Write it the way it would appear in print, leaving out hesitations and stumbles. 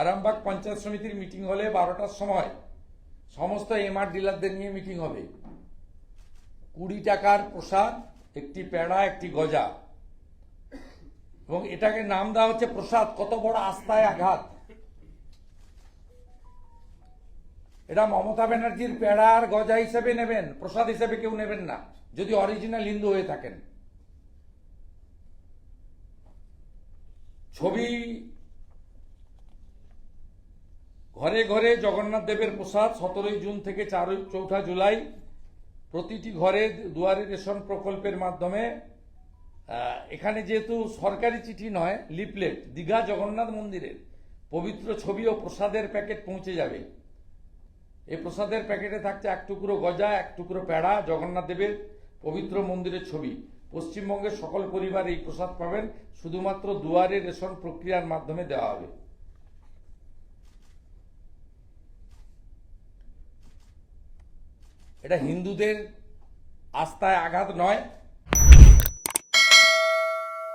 আরামবাগ পঞ্চায়েত সমিতির মিটিং হলে 12টার সময় সমস্ত এমআর ডিলারদের নিয়ে মিটিং হবে। 20 টাকার প্রসাদ, একটি পেড়া, একটি গজা, এবং এটাকে নাম দেওয়া হচ্ছে প্রসাদ। কত বড় আস্থায় আঘাত! এটা মমতা ব্যানার্জির পেড়া আর গজা হিসেবে নেবেন, প্রসাদ হিসেবে কেউ নেবেন না, যদি অরিজিনাল হিন্দু হয়ে থাকেন। ছবি ঘরে ঘরে জগন্নাথ দেবের প্রসাদ 17 জুন থেকে 4 জুলাই প্রতিটি ঘরে দুয়ারে রেশন প্রকল্পের মাধ্যমে। এখানে যেহেতু সরকারি চিঠি নয়, লিফলেট, দীঘা জগন্নাথ মন্দিরের পবিত্র ছবি ও প্রসাদের প্যাকেট পৌঁছে যাবে। এই প্রসাদের প্যাকেটে থাকছে 1 টুকরো গজা, 1 টুকরো পেড়া, জগন্নাথ দেবের পবিত্র মন্দিরের ছবি। পশ্চিমবঙ্গের সকল পরিবার এই প্রসাদ পাবেন, শুধুমাত্র দুয়ারে রেশন প্রক্রিয়ার মাধ্যমে দেওয়া হবে। এটা হিন্দুদের আস্থায় আঘাত নয়,